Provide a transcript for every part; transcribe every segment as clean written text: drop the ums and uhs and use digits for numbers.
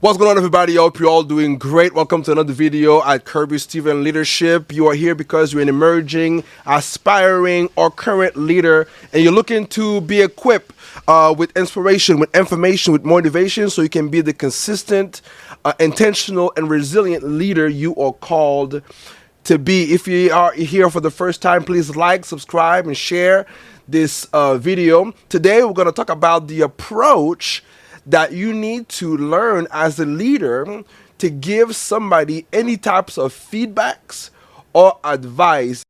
What's going on, everybody? I hope you're all doing great. Welcome to another video at Kirby Steven Leadership. You are here because you're an emerging, aspiring, or current leader, and you're looking to be equipped with inspiration, with information, with motivation, so you can be the consistent, intentional, and resilient leader you are called to be. If you are here for the first time, please like, subscribe, and share this video. Today, we're going to talk about the approach that you need to learn as a leader to give somebody any types of feedbacks or advice.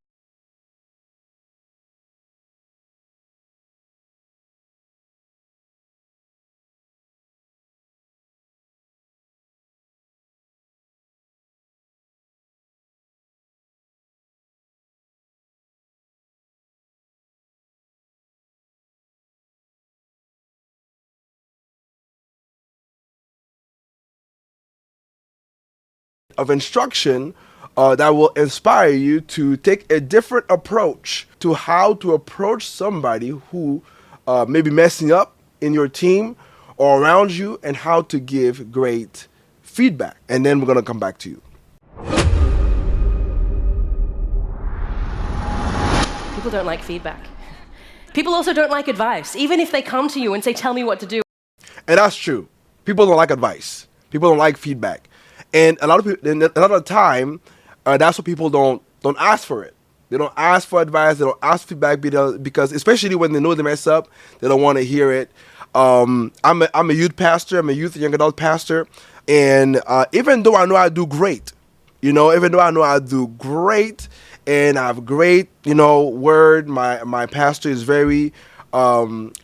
Of instruction that will inspire you to take a different approach to how to approach somebody who may be messing up in your team or around you, and how to give great feedback. And then we're going to come back to you. People don't like feedback. People also don't like advice, even if they come to you and say, tell me what to do. And that's true. People don't like advice. People don't like feedback. And a lot of people, a lot of the time, that's what people don't ask for it. They don't ask for advice. They don't ask feedback because, especially when they know they mess up, they don't want to hear it. I'm a youth pastor. I'm a youth and young adult pastor, and even though I know I do great, and I have great, word. My pastor is very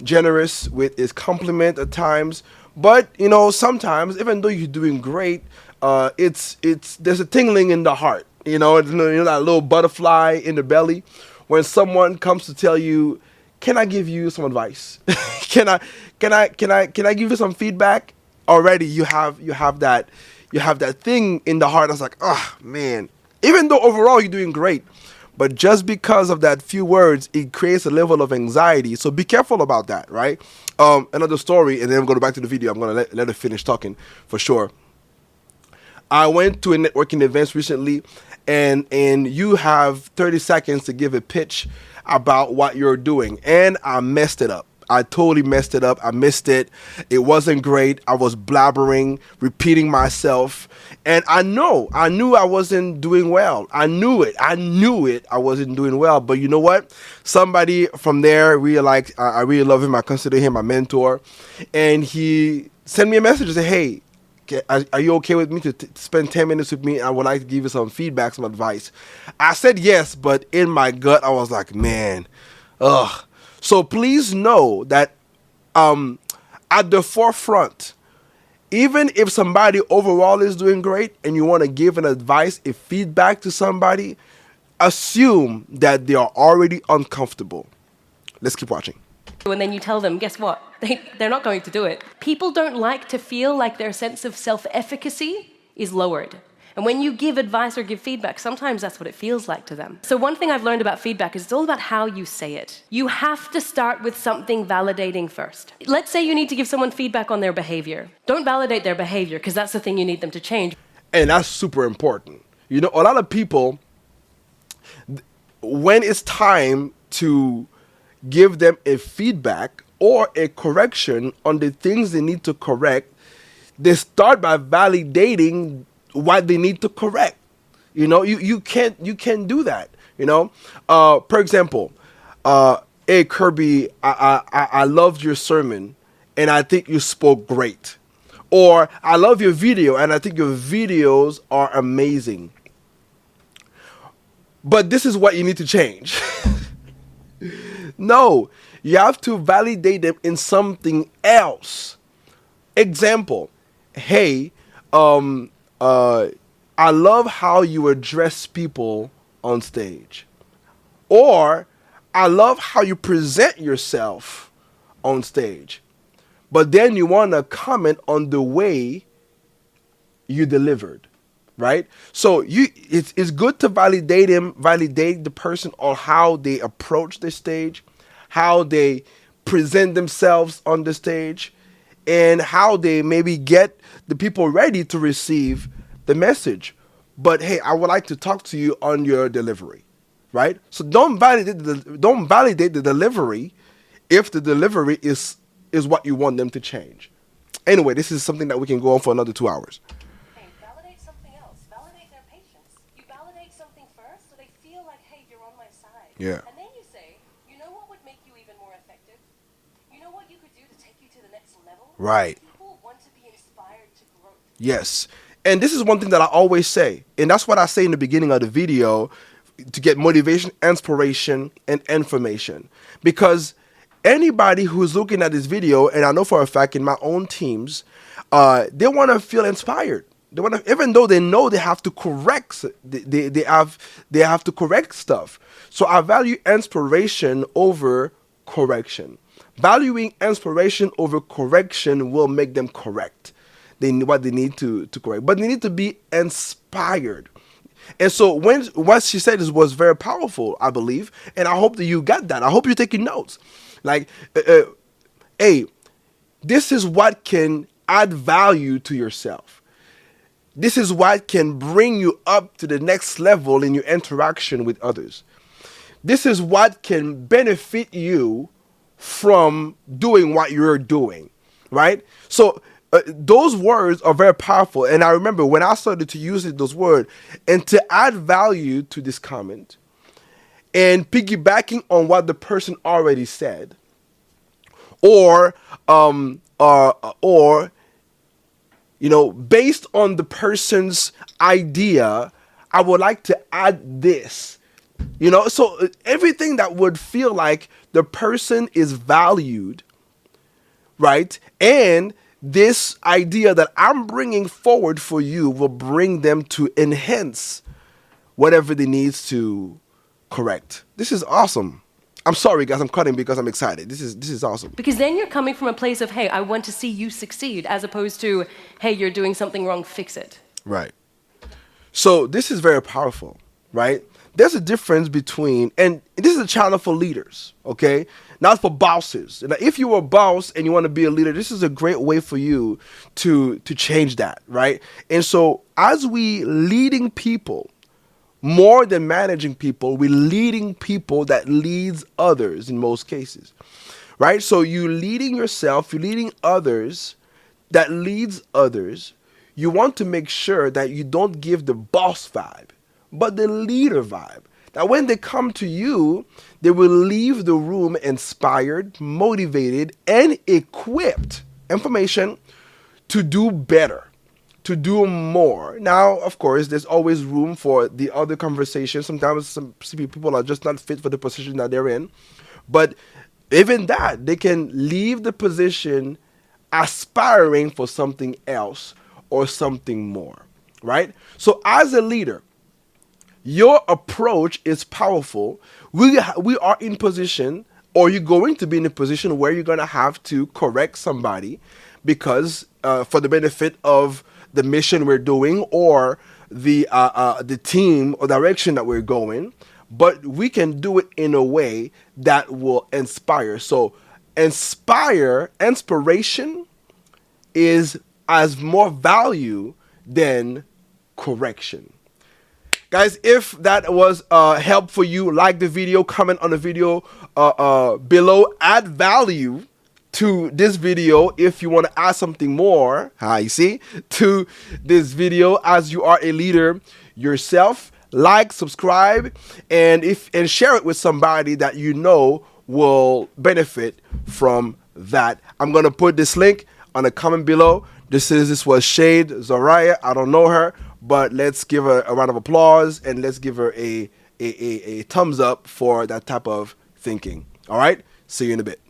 generous with his compliment at times. But sometimes, even though you're doing great, there's a tingling in the heart. That little butterfly in the belly when someone comes to tell you, "Can I give you some advice? Can I give you some feedback?" Already, you have that thing in the heart that's like, "Oh man!" Even though overall you're doing great, but just because of that few words, it creates a level of anxiety. So be careful about that, right? Another story, and then I'm going to go back to the video. I'm going to let her finish talking for sure. I went to a networking event recently, and you have 30 seconds to give a pitch about what you're doing, and I messed it up. I totally messed it up. I missed it. It wasn't great. I was blabbering, repeating myself, and I knew I wasn't doing well. I knew it. I wasn't doing well. But you know what? Somebody from there realized I really love him. I consider him my mentor, and he sent me a message and said, "Hey, are you okay with me to spend 10 minutes with me? I would like to give you some feedback, some advice." I said yes, but in my gut, I was like, man, ugh. So please know that at the forefront, even if somebody overall is doing great and you want to give an advice, a feedback to somebody, assume that they are already uncomfortable. Let's keep watching. And then you tell them, guess what? They're not going to do it. People don't like to feel like their sense of self-efficacy is lowered. And when you give advice or give feedback, sometimes that's what it feels like to them. So one thing I've learned about feedback is it's all about how you say it. You have to start with something validating first. Let's say you need to give someone feedback on their behavior. Don't validate their behavior, because that's the thing you need them to change. And that's super important. A lot of people, when it's time to give them a feedback or a correction on the things they need to correct, they start by validating what they need to correct. You can't do that. For example, hey Kirby, I loved your sermon and I think you spoke great. Or I love your video and I think your videos are amazing. But this is what you need to change. No, you have to validate them in something else. Example, hey, I love how you address people on stage. Or, I love how you present yourself on stage. But then you want to comment on the way you delivered, right? So it's good to validate the person on how they approach the stage, how they present themselves on the stage. and how they maybe get the people ready to receive the message. But hey, I would like to talk to you on your delivery, right? So don't validate the delivery if the delivery is what you want them to change. Anyway, this is something that we can go on for another 2 hours. Hey, validate something else. Validate their patience. You validate something first so they feel like, hey, you're on my side. Yeah. And then you say, you know what would make you even more effective? You know what you could do to take you to the next level? Right. People want to be inspired to grow. Yes. And this is one thing that I always say, and that's what I say in the beginning of the video, to get motivation, inspiration, and information. Because anybody who's looking at this video, and I know for a fact in my own teams, they want to feel inspired. They want to, even though they know they have to correct, they have to correct stuff. So I value inspiration over correction. Valuing inspiration over correction will make them correct what they need to correct, but they need to be inspired. And so when what she said was very powerful, I believe, and I hope that you got that. I hope you're taking notes. Like, hey, this is what can add value to yourself. This is what can bring you up to the next level in your interaction with others. This is what can benefit you from doing what you're doing, right? So those words are very powerful. And I remember when I started to use those words and to add value to this comment and piggybacking on what the person already said, or based on the person's idea, I would like to add this. So everything that would feel like the person is valued, right? And this idea that I'm bringing forward for you will bring them to enhance whatever they needs to correct. This is awesome. I'm sorry, guys. I'm cutting because I'm excited. This is awesome. Because then you're coming from a place of, hey, I want to see you succeed, as opposed to, hey, you're doing something wrong, fix it. Right. So this is very powerful, right? There's a difference between, and this is a channel for leaders, okay? Not for bosses. Now, if you're a boss and you want to be a leader, this is a great way for you to change that, right? And so as we leading people, more than managing people, we're leading people that leads others in most cases, right? So you leading yourself, you're leading others that leads others. You want to make sure that you don't give the boss vibe, but the leader vibe. That when they come to you, they will leave the room inspired, motivated, and equipped, information, to do better, to do more. Now, of course, there's always room for the other conversation. Sometimes some people are just not fit for the position that they're in. But even that, they can leave the position aspiring for something else or something more, right? So as a leader, your approach is powerful. We are in position, or you're going to be in a position where you're going to have to correct somebody because for the benefit of the mission we're doing or the team or direction that we're going. But we can do it in a way that will inspire. So inspiration has more value than correction. Guys, if that was help for you, like the video, comment on the video below, add value to this video if you want to add something more, you see, to this video as you are a leader yourself. Like, subscribe, and share it with somebody that you know will benefit from that. I'm gonna put this link on the comment below. This was Shade Zoraya. I don't know her, but let's give her a round of applause and let's give her a thumbs up for that type of thinking. All right, see you in a bit.